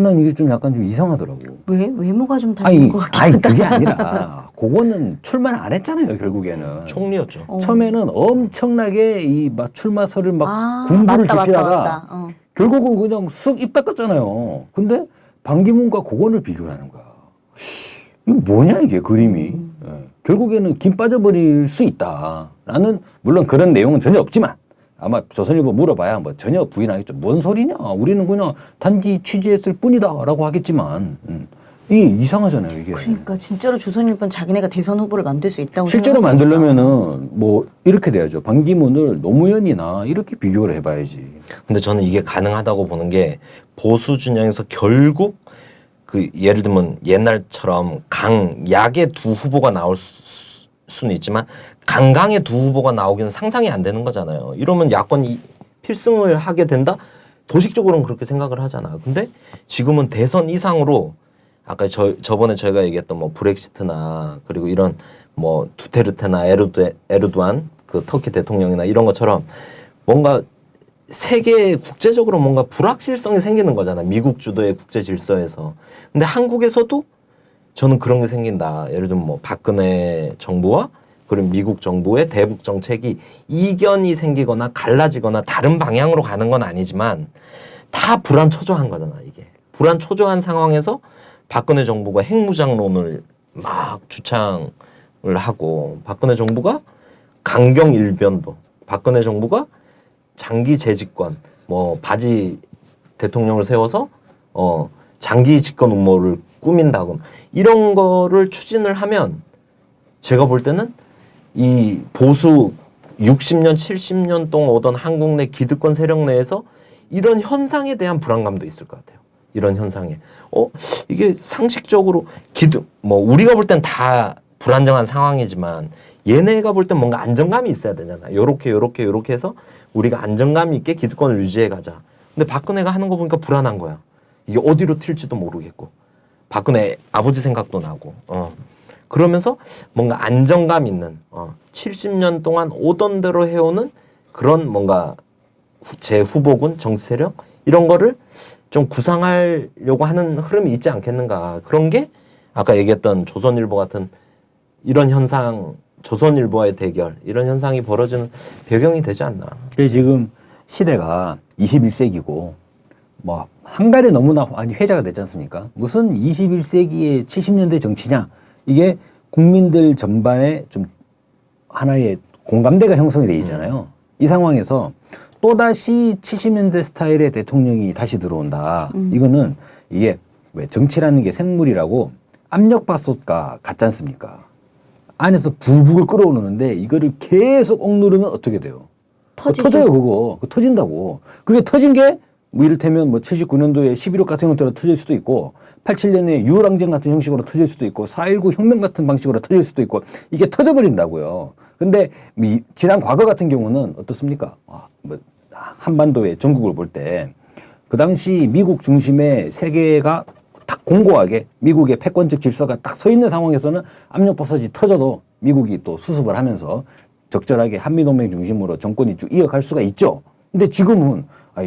난 이게 좀 약간 좀 이상하더라고. 왜 외모가 좀 다른 것 같긴 아니 하다. 그게 아니라 그거는 출마를 안 했잖아요 결국에는. 총리였죠. 처음에는 엄청나게 이 막 출마설을 막 군부를 맞다, 지피다가 맞다. 결국은 그냥 쓱 입 닦았잖아요. 근데 반기문과 그거를 비교하는 거야. 이거 뭐냐 이게 그림이. 예. 결국에는 김 빠져버릴 수 있다라는 물론 그런 내용은 전혀 없지만 아마 조선일보 물어봐야 뭐 전혀 부인하겠죠. 뭔 소리냐? 우리는 그냥 단지 취재했을 뿐이다라고 하겠지만 이게 이상하잖아요 이게. 그러니까 진짜로 조선일보는 자기네가 대선 후보를 만들 수 있다고 실제로 생각하니까. 만들려면은 뭐 이렇게 돼야죠. 반기문을 노무현이나 이렇게 비교를 해봐야지. 근데 저는 이게 가능하다고 보는 게 보수 진영에서 결국 그 예를 들면 옛날처럼 약의 두 후보가 나올 수는 있지만 강의 두 후보가 나오기는 상상이 안 되는 거잖아요. 이러면 야권이 필승을 하게 된다? 도식적으로는 그렇게 생각을 하잖아. 근데 지금은 대선 이상으로 아까 저번에 저희가 얘기했던 뭐 브렉시트나 그리고 이런 뭐 두테르테나 에르도안 그 터키 대통령이나 이런 것처럼 뭔가 세계 국제적으로 뭔가 불확실성이 생기는 거잖아. 미국 주도의 국제 질서에서. 근데 한국에서도 저는 그런 게 생긴다. 예를 들면 뭐 박근혜 정부와 그리고 미국 정부의 대북 정책이 이견이 생기거나 갈라지거나 다른 방향으로 가는 건 아니지만 다 불안초조한 거잖아, 이게. 불안초조한 상황에서 박근혜 정부가 핵무장론을 막 주창을 하고 박근혜 정부가 강경 일변도, 박근혜 정부가 장기 재집권, 뭐 바지 대통령을 세워서 장기 집권 음모를 꾸민다고 이런 거를 추진을 하면 제가 볼 때는 이 보수 60년, 70년 동안 오던 한국 내 기득권 세력 내에서 이런 현상에 대한 불안감도 있을 것 같아요. 이런 현상에. 이게 상식적으로 뭐 우리가 볼 땐 다 불안정한 상황이지만 얘네가 볼 땐 뭔가 안정감이 있어야 되잖아. 요렇게 해서 우리가 안정감 있게 기득권을 유지해 가자. 근데 박근혜가 하는 거 보니까 불안한 거야. 이게 어디로 튈지도 모르겠고. 박근혜 아버지 생각도 나고. 그러면서 뭔가 안정감 있는 70년 동안 오던 대로 해오는 그런 뭔가 제 후보군 정치 세력 이런 거를 좀 구상하려고 하는 흐름이 있지 않겠는가. 그런 게 아까 얘기했던 조선일보 같은 이런 현상, 조선일보와의 대결 이런 현상이 벌어지는 배경이 되지 않나. 근데 지금 시대가 21세기고 뭐 한갈에 너무나 많이 회자가 됐지 않습니까? 무슨 21세기의 70년대 정치냐? 이게 국민들 전반에 좀 하나의 공감대가 형성이 돼 있잖아요. 이 상황에서 또다시 70년대 스타일의 대통령이 다시 들어온다. 이거는 이게 왜 정치라는 게 생물이라고 압력밥솥과 같지 않습니까? 안에서 불북을 끌어오르는데 이거를 계속 억누르면 어떻게 돼요? 터지죠. 터져요, 그거. 터진다고. 그게 터진 게 뭐 이를테면 뭐 79년도에 11.6 같은 형태로 터질 수도 있고 87년에 유월항쟁 같은 형식으로 터질 수도 있고 4.19 혁명 같은 방식으로 터질 수도 있고 이게 터져버린다고요. 근데 지난 과거 같은 경우는 어떻습니까? 뭐 한반도의 전국을 볼 때 그 당시 미국 중심의 세계가 딱 공고하게 미국의 패권적 질서가 딱 서 있는 상황에서는 압력밥솥이 터져도 미국이 또 수습을 하면서 적절하게 한미동맹 중심으로 정권이 쭉 이어갈 수가 있죠. 근데 지금은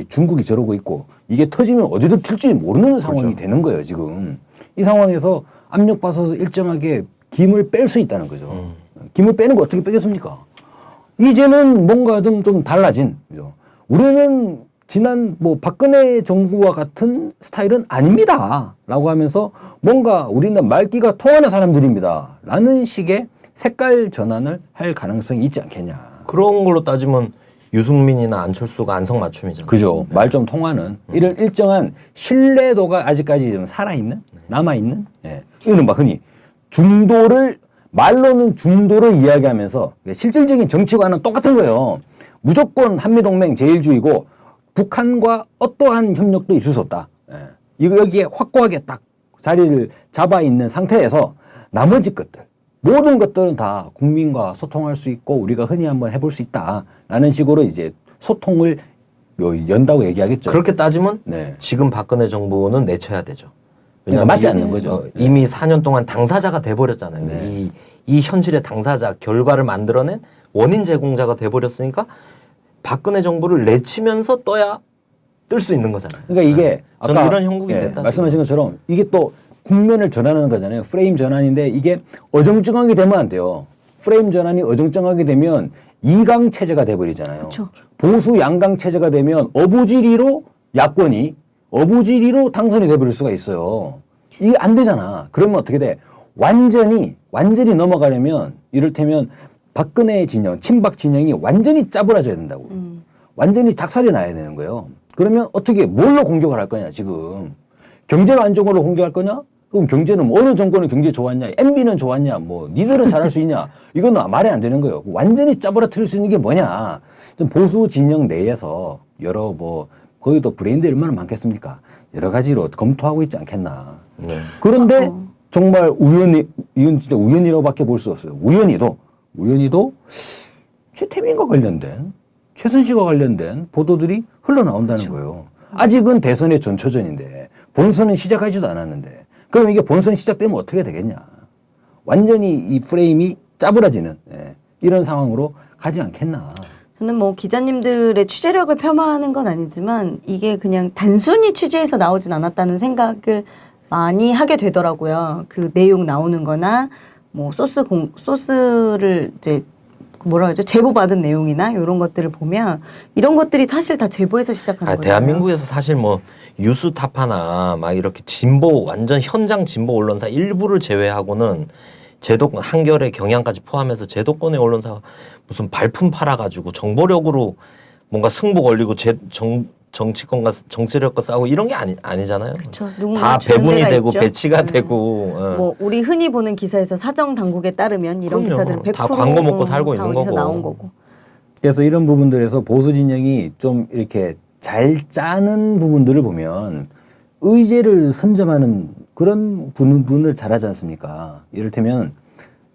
중국이 저러고 있고 이게 터지면 어디서 튈지 모르는 상황이 그렇죠. 되는 거예요, 지금. 이 상황에서 압력밥솥을 일정하게 김을 뺄 수 있다는 거죠. 김을 빼는 거 어떻게 빼겠습니까? 이제는 뭔가 좀 달라진, 그죠? 우리는 지난 뭐 박근혜 정부와 같은 스타일은 아닙니다. 라고 하면서 뭔가 우리는 말귀가 통하는 사람들입니다. 라는 식의 색깔 전환을 할 가능성이 있지 않겠냐. 그런 걸로 따지면 유승민이나 안철수가 안성맞춤이잖아요. 그죠. 말 좀 통하는 이런 일정한 신뢰도가 아직까지 좀 살아있는, 남아있는. 예. 이거는 막 흔히 중도를 말로는 중도를 이야기하면서 실질적인 정치와는 똑같은 거예요. 무조건 한미동맹 제일주의고 북한과 어떠한 협력도 있을 수 없다. 예. 이거 여기에 확고하게 딱 자리를 잡아 있는 상태에서 나머지 것들 모든 것들은 다 국민과 소통할 수 있고 우리가 흔히 한번 해볼 수 있다라는 식으로 이제 소통을 연다고 얘기하겠죠. 그렇게 따지면 네. 지금 박근혜 정부는 내쳐야 되죠. 그러니까 맞지 않는 거죠. 이미 4년 동안 당사자가 돼버렸잖아요. 네. 이 현실의 당사자, 결과를 만들어낸 원인 제공자가 돼버렸으니까 박근혜 정부를 내치면서 떠야 뜰 수 있는 거잖아요. 그러니까 이게 저는 아까 이런 형국이 됐다. 말씀하신 것처럼 이게 또 국면을 전환하는 거잖아요. 프레임 전환인데 이게 어정쩡하게 되면 안 돼요. 프레임 전환이 어정쩡하게 되면 이강 체제가 돼버리잖아요. 그쵸. 보수 양강 체제가 되면 어부지리로 야권이 어부지리로 당선이 돼버릴 수가 있어요. 이게 안 되잖아. 그러면 어떻게 돼? 완전히 넘어가려면 이를테면 박근혜 진영, 친박 진영이 완전히 짜부라져야 된다고. 완전히 작살이 나야 되는 거예요. 그러면 어떻게 뭘로 공격을 할 거냐 지금. 경제가 안정으로 공격할 거냐? 그럼 경제는 뭐 어느 정권은 경제 좋았냐? MB는 좋았냐? 뭐 니들은 잘할 수 있냐? 이건 말이 안 되는 거예요. 완전히 짜부라뜨릴 수 있는 게 뭐냐? 좀 보수 진영 내에서 여러 뭐 거기도 브레인들이 얼마나 많겠습니까? 여러 가지로 검토하고 있지 않겠나. 네. 그런데 정말 이건 진짜 우연이라고밖에 볼 수 없어요. 우연히도 최태민과 관련된 최순실과 관련된 보도들이 흘러나온다는 거예요. 아직은 대선의 전초전인데 본선은 시작하지도 않았는데 그럼 이게 본선 시작되면 어떻게 되겠냐. 완전히 이 프레임이 짜부라지는 이런 상황으로 가지 않겠나. 저는 뭐 기자님들의 취재력을 폄하하는 건 아니지만 이게 그냥 단순히 취재해서 나오진 않았다는 생각을 많이 하게 되더라고요. 그 내용 나오는 거나 뭐 소스를 이제 뭐라 그러죠? 제보받은 내용이나 이런 것들을 보면 이런 것들이 사실 다 제보에서 시작하는 거잖아요. 대한민국에서 사실 뭐 유스타파나 막 이렇게 진보 완전 현장 진보 언론사 일부를 제외하고는 제도권 한겨레 경향까지 포함해서 제도권의 언론사가 무슨 발품 팔아가지고 정보력으로 뭔가 승부 걸리고 정치권과 정치력과 싸우고 이런 게 아니잖아요. 그쵸. 다 배분이 되고 배치가 되고. 뭐 우리 흔히 보는 기사에서 사정 당국에 따르면 이런 그럼요. 기사들은 100% 다 광고 먹고 살고 다 있는 어디서 거고. 나온 거고. 그래서 이런 부분들에서 보수 진영이 좀 이렇게 잘 짜는 부분들을 보면 의제를 선점하는 그런 부분을 잘하지 않습니까? 이를테면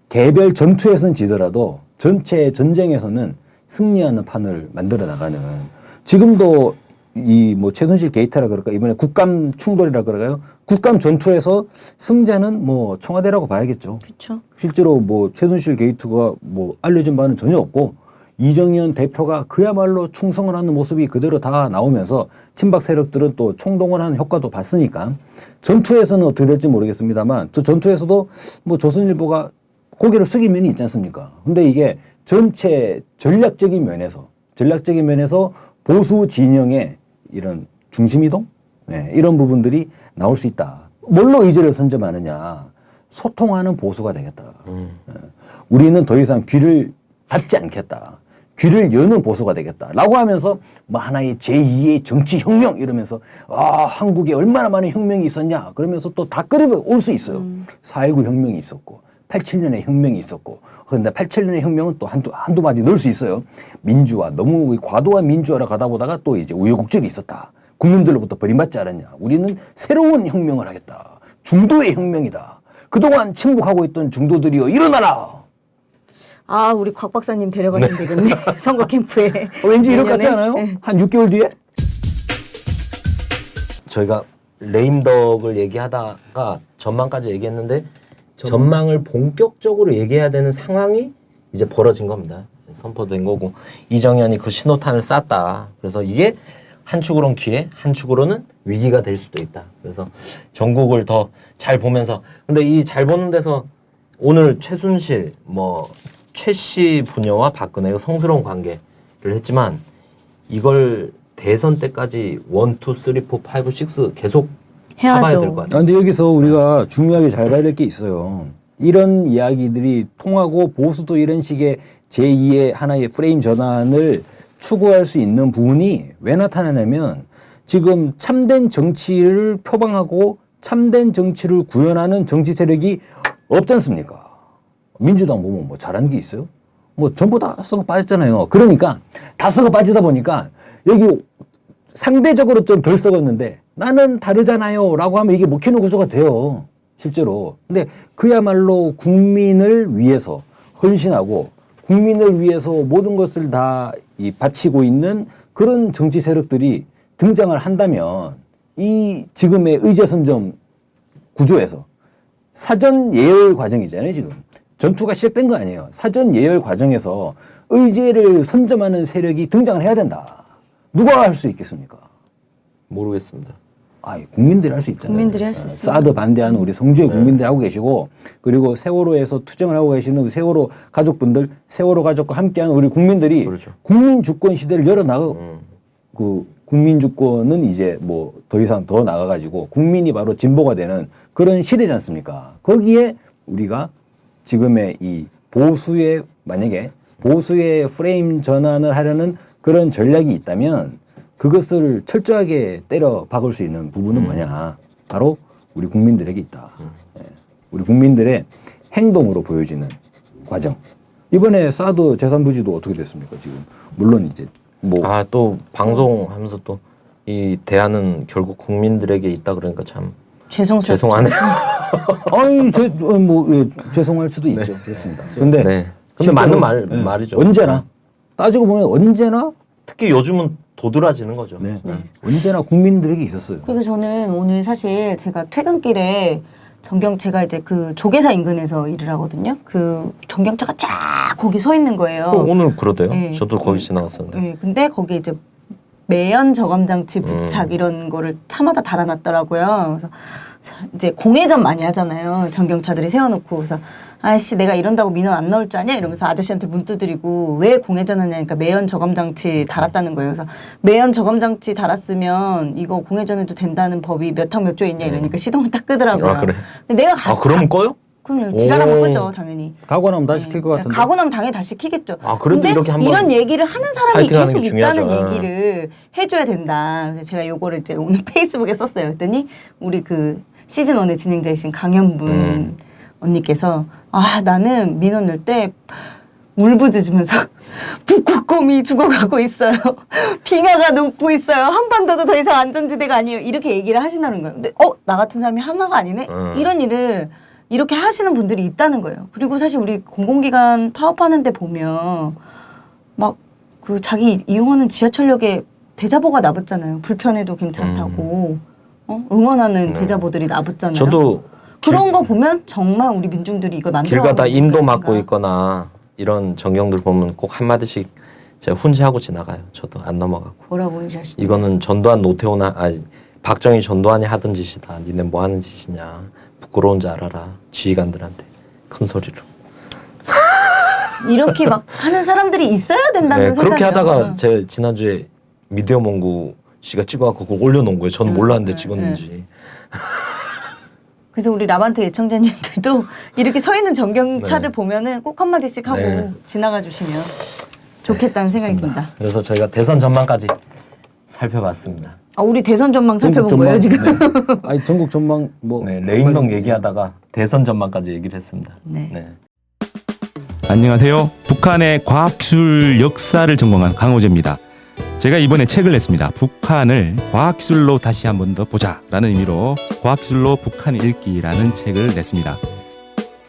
개별 전투에서는 지더라도 전체 전쟁에서는 승리하는 판을 만들어 나가는 지금도 이 뭐 최순실 게이트라 그럴까 이번에 국감 충돌이라 그럴까요? 국감 전투에서 승자는 뭐 청와대라고 봐야겠죠. 그렇죠. 실제로 뭐 최순실 게이트가 뭐 알려진 바는 전혀 없고 이정현 대표가 그야말로 충성을 하는 모습이 그대로 다 나오면서 친박 세력들은 또 총동원하는 효과도 봤으니까 전투에서는 어떻게 될지 모르겠습니다만 저 전투에서도 뭐 조선일보가 고개를 숙인 면이 있지 않습니까? 근데 이게 전체 전략적인 면에서 보수 진영의 이런 중심이동? 이런 부분들이 나올 수 있다. 뭘로 의제를 선점하느냐? 소통하는 보수가 되겠다. 우리는 더 이상 귀를 닫지 않겠다. 귀를 여는 보수가 되겠다. 라고 하면서 뭐 하나의 제2의 정치혁명 이러면서 한국에 얼마나 많은 혁명이 있었냐. 그러면서 또 다 끌어올 수 있어요. 4.19 혁명이 있었고 87년에 혁명이 있었고 그런데 87년의 혁명은 또 한두 마디 넣을 수 있어요. 민주화, 너무 과도한 민주화로 가다 보다가 또 이제 우여곡절이 있었다. 국민들로부터 버림받지 않았냐. 우리는 새로운 혁명을 하겠다. 중도의 혁명이다. 그동안 침묵하고 있던 중도들이여 일어나라. 아, 우리 곽 박사님 데려가시면 되겠네. 선거 캠프에. 왠지 이럴 것 같지 내년에. 않아요? 네. 한 6개월 뒤에? 저희가 레임덕을 얘기하다가 전망까지 얘기했는데 전망을 본격적으로 얘기해야 되는 상황이 이제 벌어진 겁니다. 선포된 거고 이정현이 그 신호탄을 쐈다. 그래서 이게 한 축으로는 기회, 한 축으로는 위기가 될 수도 있다. 그래서 전국을 더 잘 보면서 근데 이 잘 보는 데서 오늘 최순실 최씨 부녀와 박근혜의 성스러운 관계를 했지만 이걸 대선 때까지 1, 2, 3, 4, 5, 6 계속 해봐야 될 것 같습니다. 근데 여기서 우리가 중요하게 잘 봐야 될 게 있어요. 이런 이야기들이 통하고 보수도 이런 식의 제2의 하나의 프레임 전환을 추구할 수 있는 부분이 왜 나타나냐면 지금 참된 정치를 표방하고 참된 정치를 구현하는 정치 세력이 없지 않습니까? 민주당 보면 뭐 잘하는 게 있어요? 뭐 전부 다 썩어 빠졌잖아요. 그러니까 다 썩어 빠지다 보니까 여기 상대적으로 좀 덜 썩었는데 나는 다르잖아요 라고 하면 이게 먹히는 구조가 돼요. 실제로. 근데 그야말로 국민을 위해서 헌신하고 국민을 위해서 모든 것을 다 바치고 있는 그런 정치 세력들이 등장을 한다면 이 지금의 의제 선점 구조에서 사전 예열 과정이잖아요, 지금. 전투가 시작된 거 아니에요. 사전 예열 과정에서 의제를 선점하는 세력이 등장을 해야 된다. 누가 할 수 있겠습니까? 모르겠습니다. 국민들이 할 수 있잖아요. 국민들이 할 수 있어요. 사드 반대하는 우리 성주의 네. 국민들이 하고 계시고, 그리고 세월호에서 투쟁을 하고 계시는 세월호 가족분들, 세월호 가족과 함께하는 우리 국민들이 그렇죠. 국민 주권 시대를 열어나가 음. 그 국민 주권은 이제 뭐 더 이상 더 나가가지고 국민이 바로 진보가 되는 그런 시대지 않습니까? 거기에 우리가 지금의 이 보수의 만약에 보수의 프레임 전환을 하려는 그런 전략이 있다면 그것을 철저하게 때려 박을 수 있는 부분은 뭐냐? 바로 우리 국민들에게 있다. 예. 우리 국민들의 행동으로 보여지는 과정. 이번에 사드 재산 부지도 어떻게 됐습니까? 지금 물론 이제 뭐 또 방송하면서 또 이 대안은 결국 국민들에게 있다 그러니까 참 죄송하네요. 아니 죄송할 수도 있죠. 그렇습니다. 근데 네. 근데 실제로, 맞는 예, 말이죠. 언제나 따지고 보면 언제나 특히 요즘은 도드라지는 거죠. 네. 언제나 국민들에게 있었어요. 그리고 저는 오늘 사실 제가 퇴근길에 제가 이제 그 조계사 인근에서 일을 하거든요. 그 전경차가 쫙 거기 서 있는 거예요. 오늘 그러대요. 네. 저도 거기 지나갔었는데. 네, 근데 거기 이제 매연 저감장치 부착 이런 거를 차마다 달아놨더라고요. 그래서 이제 공회전 많이 하잖아요. 전경차들이 세워놓고 그래서 아이씨 내가 이런다고 민원 안 나올 줄 아냐 이러면서 아저씨한테 문 두드리고 왜 공회전하냐니까 매연 저감장치 달았다는 거예요. 그래서 매연 저감장치 달았으면 이거 공회전해도 된다는 법이 몇 항 몇 조에 있냐 이러니까 시동을 딱 끄더라고요. 그래? 근데 내가 가서 그럼 꺼요? 그럼요. 지랄하면 오. 끄죠 당연히. 가고 나면 다 시킬 것 같은데. 가고 나면 당연히 다 시키겠죠. 그래도 근데 이렇게 한번 이런 얘기를 하는 사람이 파이팅하는 계속 게 있다는 중요하죠. 얘기를 해줘야 된다. 그래서 제가 요거를 이제 오늘 페이스북에 썼어요. 그랬더니 우리 그 시즌 1의 진행자이신 강현분 언니께서 나는 민원 낼 때 울부짖으면서 북극곰이 죽어가고 있어요. 빙하가 녹고 있어요. 한반도도 더 이상 안전지대가 아니에요. 이렇게 얘기를 하시는 거예요. 근데 나 같은 사람이 하나가 아니네? 이런 일을 이렇게 하시는 분들이 있다는 거예요. 그리고 사실 우리 공공기관 파업하는 데 보면 막 그 자기 이용하는 지하철역에 대자보가 나붙잖아요. 불편해도 괜찮다고 응원하는 대자보들이 나붙잖아요. 저도 그런 거 보면 정말 우리 민중들이 이걸 만들어 길 가다 인도 맞고 있거나 이런 전경들 보면 꼭 한마디씩 제가 훈시하고 지나가요. 저도 안 넘어가고. 뭐라고 하시죠? 이거는 전두환 노태우나 박정희 전두환이 하던 짓이다. 니네 뭐 하는 짓이냐. 부끄러운 줄 알아라. 지휘관들한테 큰 소리로. 이렇게 막 하는 사람들이 있어야 된다는 생각이요. 그렇게 하다가 제 지난주에 미디어 몽구 씨가 찍어갖고 그걸 올려놓은 거예요. 저는 몰랐는데 찍었는지. 그래서 우리 라반트 애청자님들도 이렇게 서 있는 전경차들 보면은 꼭 한마디씩 하고 지나가 주시면 좋겠다는 생각이 듭니다. 그래서 저희가 대선 전망까지 살펴봤습니다. 우리 대선 전망 살펴본 거예요 지금? 네. 아니 전국 전망 뭐 레임덕 얘기하다가 대선 전망까지 얘기를 했습니다. 네. 안녕하세요. 북한의 과학기술 역사를 전공한 강호재입니다. 제가 이번에 책을 냈습니다. 북한을 과학기술로 다시 한 번 더 보자라는 의미로 과학기술로 북한 읽기라는 책을 냈습니다.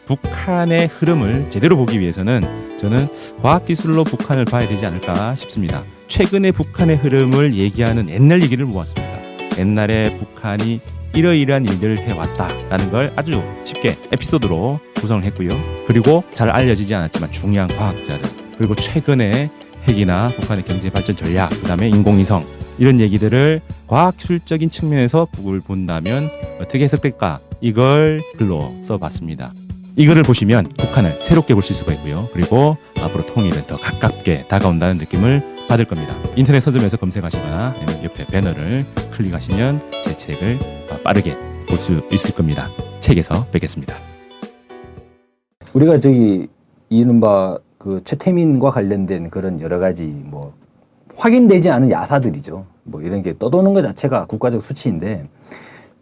북한의 흐름을 제대로 보기 위해서는 저는 과학기술로 북한을 봐야 되지 않을까 싶습니다. 최근에 북한의 흐름을 얘기하는 옛날 얘기를 모았습니다. 옛날에 북한이 이러이러한 일들을 해왔다라는 걸 아주 쉽게 에피소드로 구성을 했고요. 그리고 잘 알려지지 않았지만 중요한 과학자들, 그리고 최근에 핵이나 북한의 경제 발전 전략, 그다음에 인공위성 이런 얘기들을 과학기술적인 측면에서 북을 본다면 어떻게 해석될까? 이걸 글로 써봤습니다. 이거를 보시면 북한을 새롭게 보실 수가 있고요. 그리고 앞으로 통일은 더 가깝게 다가온다는 느낌을 받을 겁니다. 인터넷 서점에서 검색하시거나 아니면 옆에 배너를 클릭하시면 제 책을 빠르게 볼 수 있을 겁니다. 책에서 뵙겠습니다. 우리가 이른바 그 최태민과 관련된 그런 여러 가지 뭐 확인되지 않은 야사들이죠. 뭐 이런 게 떠도는 것 자체가 국가적 수치인데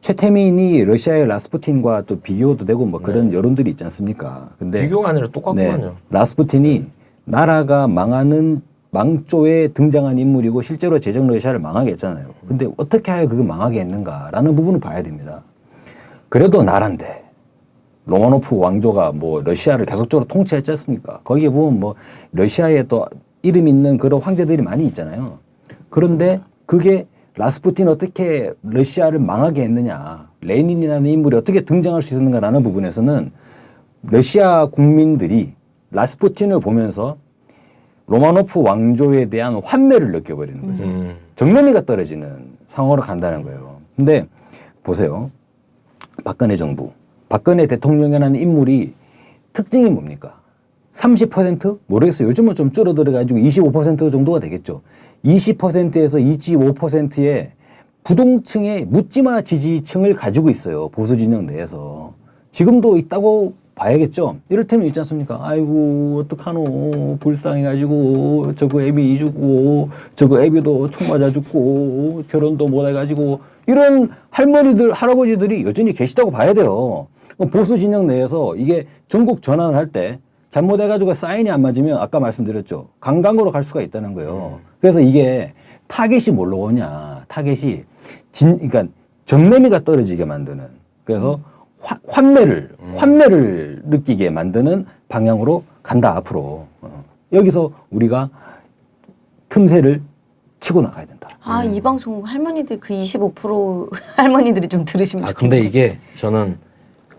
최태민이 러시아의 라스푸틴과 또 비교도 되고 뭐 그런 여론들이 있지 않습니까? 근데 비교가 아니라 똑같구만요. 라스푸틴이 나라가 망하는 망조에 등장한 인물이고 실제로 제정 러시아를 망하게 했잖아요. 근데 어떻게 하여 그걸 망하게 했는가라는 부분을 봐야 됩니다. 그래도 나라인데 로마노프 왕조가 뭐 러시아를 계속적으로 통치했지 않습니까? 거기에 보면 뭐 러시아에 또 이름 있는 그런 황제들이 많이 있잖아요. 그런데 그게 라스푸틴이 어떻게 러시아를 망하게 했느냐, 레닌이라는 인물이 어떻게 등장할 수 있었는가라는 부분에서는 러시아 국민들이 라스푸틴을 보면서 로마노프 왕조에 대한 환멸을 느껴버리는 거죠. 정념이가 떨어지는 상황으로 간다는 거예요. 근데 보세요. 박근혜 정부, 박근혜 대통령이라는 인물이 특징이 뭡니까? 30% 모르겠어요. 요즘은 좀 줄어들어가지고 25% 정도가 되겠죠. 20%에서 25%의 부동층의 묻지마 지지층을 가지고 있어요. 보수 진영 내에서. 지금도 있다고 봐야겠죠. 이를테면 있지 않습니까? 아이고 어떡하노 불쌍해가지고 저거 애비 죽고 저거 애비도 총 맞아 죽고 결혼도 못 해가지고 이런 할머니들 할아버지들이 여전히 계시다고 봐야 돼요. 보수 진영 내에서 이게 전국 전환을 할 때 잘못해가지고 사인이 안 맞으면 아까 말씀드렸죠. 강강으로 갈 수가 있다는 거예요. 그래서 이게 타겟이 뭘로 오냐. 타겟이 그러니까 정내미가 떨어지게 만드는. 그래서 환멸을 느끼게 만드는 방향으로 간다 앞으로. 여기서 우리가 틈새를 치고 나가야 된다. 아, 이 방송 할머니들 그 25% 할머니들이 좀 들으시면 아 좋겠네요. 근데 이게 저는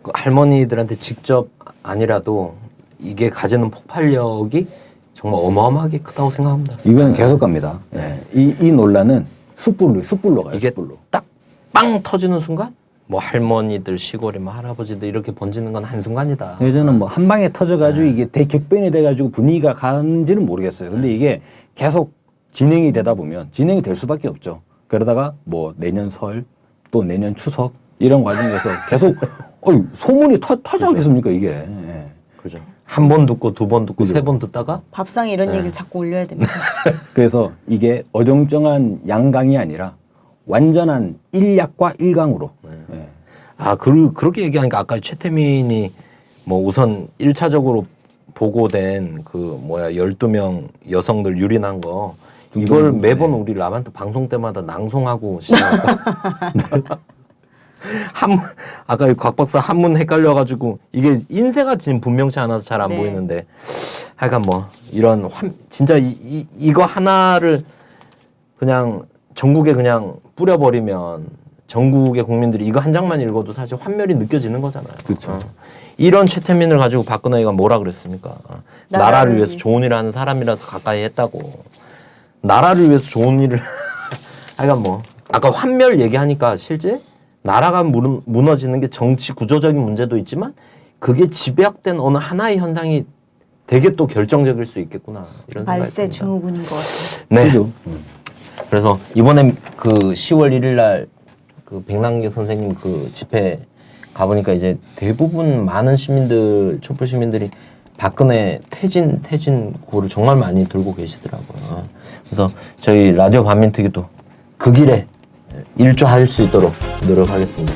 그 할머니들한테 직접 아니라도 이게 가지는 폭발력이 정말 어마어마하게 크다고 생각합니다. 이건 계속 갑니다. 예. 이 논란은 숯불로 가요. 이게 숯불로. 딱 빵 터지는 순간 뭐 할머니들 시골에 뭐 할아버지들 이렇게 번지는 건 한순간이다. 예전은 뭐 한 방에 터져가지고 이게 대격변이 돼가지고 분위기가 가는지는 모르겠어요. 근데 이게 계속 진행이 되다 보면 진행이 될 수밖에 없죠. 그러다가 뭐 내년 설 또 내년 추석 이런 과정에서 계속 소문이 타지 않겠습니까 이게. 예. 그죠. 한 번 듣고 두 번 듣고 그죠. 세 번 듣다가 밥상에 이런 얘기를 자꾸 올려야 됩니다. 그래서 이게 어정쩡한 양강이 아니라 완전한 일약과 일강으로. 예. 아 그렇게 얘기하니까 아까 최태민이 뭐 우선 1차적으로 보고된 그 12명 여성들 유린한 거 이걸 매번 우리 라반트 방송 때마다 낭송하고 시작할까? 아까 곽 박사 한문 헷갈려가지고 이게 인쇄가 지금 분명치 않아서 잘 안 네. 보이는데 하여간 뭐 이런 진짜 이거 하나를 그냥 전국에 그냥 뿌려버리면 전국의 국민들이 이거 한 장만 읽어도 사실 환멸이 느껴지는 거잖아요. 그렇죠. 이런 최태민을 가지고 박근혜가 뭐라 그랬습니까? 나라를 나라를 위해서 좋은 일을 하는 사람이라서 가까이 했다고. 나라를 위해서 좋은 일을 하여간 뭐 아까 환멸 얘기하니까 실제 나라가 무너지는 게 정치 구조적인 문제도 있지만 그게 집약된 어느 하나의 현상이 되게 또 결정적일 수 있겠구나 이런 생각이 말세 듭니다. 증후군인 것 같아요. 네. 그죠? 그래서 이번에 그 10월 1일 날 그 백남기 선생님 그 집회 가보니까 이제 대부분 많은 시민들, 촛불 시민들이 박근혜 퇴진구를 정말 많이 들고 계시더라고요. 그래서 저희 라디오 반민특위도 그 길에 일조할 수 있도록 노력하겠습니다.